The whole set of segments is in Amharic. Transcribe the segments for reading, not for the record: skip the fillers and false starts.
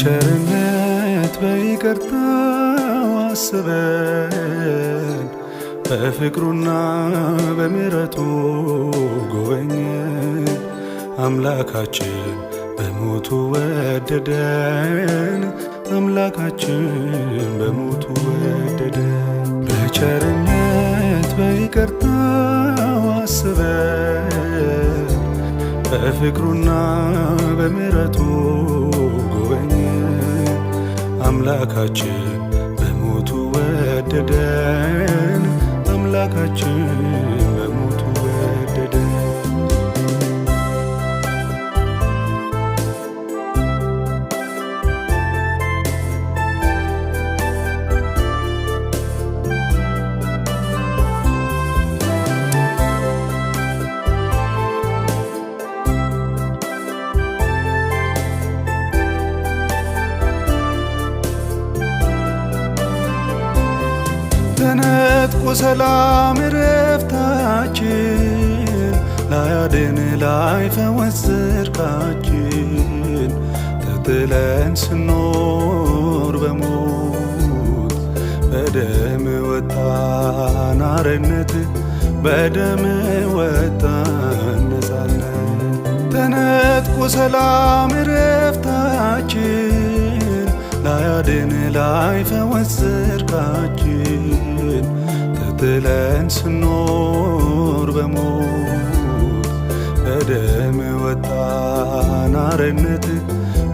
በቸርነት በይቅርታው አስበን በፍቅሩና በምሕረቱ ጎበኘን። አምላካችን በሞቱ ወደደን። አምላካችን በሞቱ ወደደን። በቸርነት በይቅርታው አስበን በፍቅሩና በምሕረቱ ጎበኘን። አምላካችን በሞቱ ወደደን። አምላካችን በሞቱ ወደደን። ተነጥቆ ሰላም ረፍታችን ላያድን ላይፈወስ ጽድቃችን ተጥለን ስኖር በሞት በደም ወጣን አርነት በደም ወጣን ነፃነት። ተነጥቆ ሰላም ረፍታችን ላያድን ላይፈወስ ጽድቃችን ተጥለን ስኖር በሞት በደም ወጣን አርነት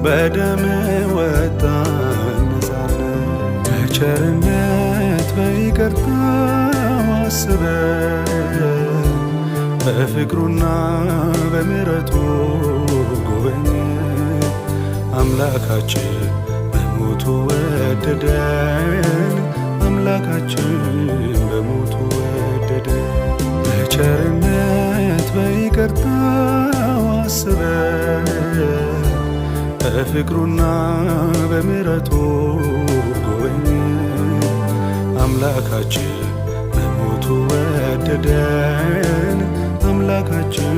በደም ወጣን ነፃነት። በቸርነት በይቅርታው አስበን በፍቅሩና በምሕረቱ ጎበኘን። አምላካችን በሞቱ ወደደን። አምላካችን በሞቱ ወደደን። በቸርነት በይቅርታው አስበን በፍቅሩና በምሕረቱ ጎበኘን። አምላካችን በሞቱ ወደደን። አምላካችን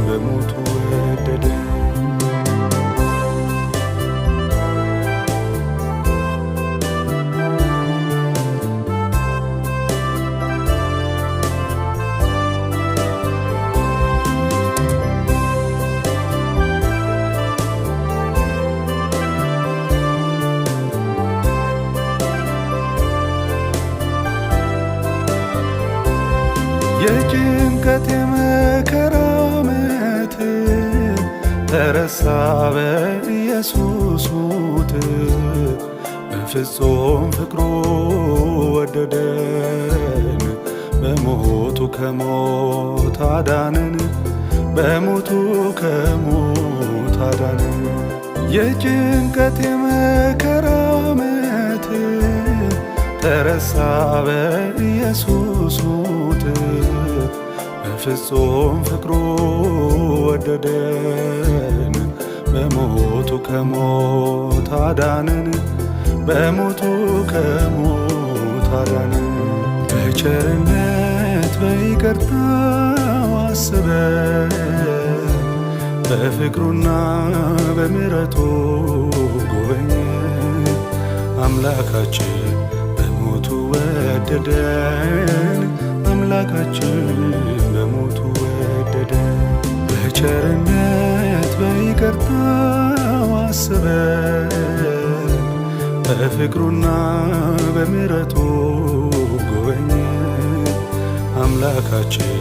በሞቱ ወደደን። የጭንቀት የመከራ ዓመት ተረሳ በኢየሱስ ሞት። በፍጹም ፍቅሩ ወደደን። በሞቱ ከሞት አዳነን። በሞቱ ከሞት አዳነን። የጭንቀት የመከራ ዓመት ተረሳ በኢየሱስ ሞት። በፍጹም ፍቅሩ ወደደን። በሞቱ ከሞት አዳነን። በሞቱ ከሞት አዳነን። በቸርነት በይቅርታው አስበን በፍቅሩና በምሕረቱ ጎበኘን። አምላካችን በሞቱ ወደደን። አምላካችን በሞቱ ወደደን። በቸርነት በይቅርታው አስበን በፍቅሩና በምሕረቱ ጎበኘን። አምላካችን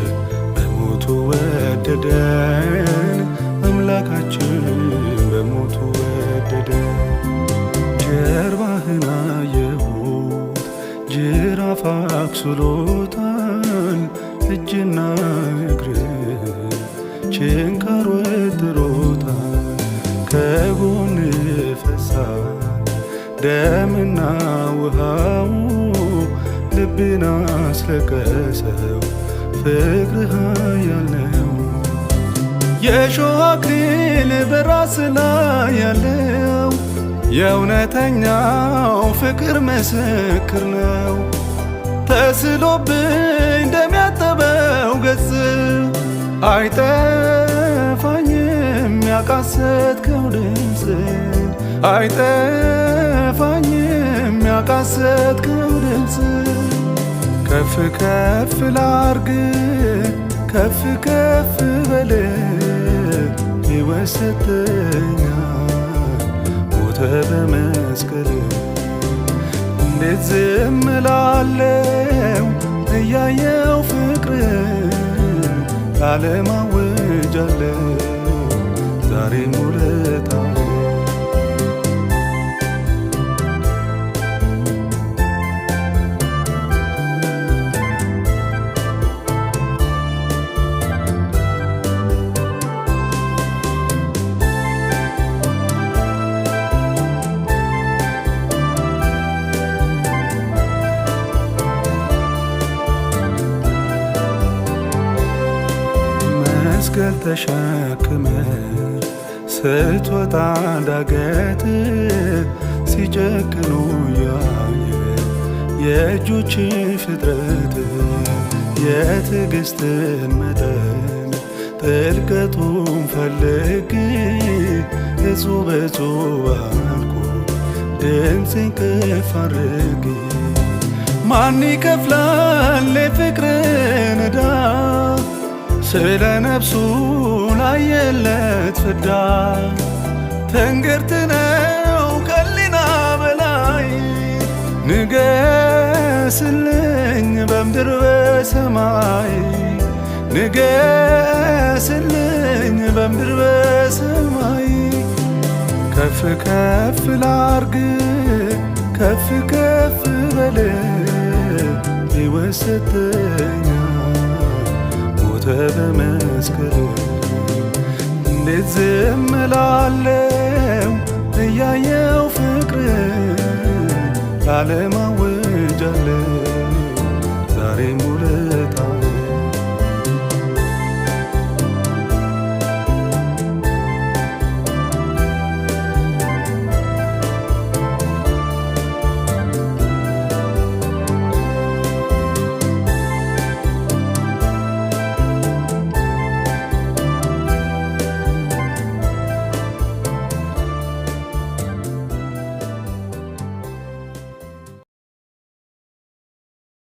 በሞቱ ወደደን። አምላካችን በሞቱ ወደደን። ጀርባህን አየሁት ጅራፍ አቁስሎታል። እጅና እግርህ ችንካር ወጥሮታል። ከጎን ፈሳል ደምና ውሃው ልቤን አስለቀሰው። ፍቅርህ ኃያል ነው። የእሾህ አክሊል በራስ ላይ ያለው የእውነተኛው ፍቅር ምስክር ነው። ተስሎብኝ ደም ያጠበው ገጽ አይጠፋኝም ያቃሰትከው ድምፅ አይጠፋኝም ያቃሰትከው ድምፅ ከፍ ከፍ ላርግ ከፍ ከፍ በል ሕይወት ሰጠኛል ሞተ በመስቀል እንዴት ዝም እላለሁ እያየው ፍቅርን ለዓለም አውጃለሁ ዛሬም ውለታ መስቀል ተሸክመ ስትወጣ ዳገት ሲጨክኑ ያየ የእጆች ፍጥረት የትዕግስትን መጠን ጥልቀቱን ፈልግ እጹብ እጹብ አልኩ ድምፄን ከፍ አድርጌ ማን ይከፍላል የፍቅርን ዕዳ ስለ ነፍሱ ላየለት ፍዳ ትንግርት ነው ከሊና በላይ ንገስልኝ በምድር በሰማይ ንገስልኝ በምድር በሰማይ ከፍ ከፍ ላርግ ከፍ ከፍ በል ሕይወት ሰጠኛል ሞተ በመስቀል እንዴት ዝም እላለሁ እያየው ፍቅርን ለዓለም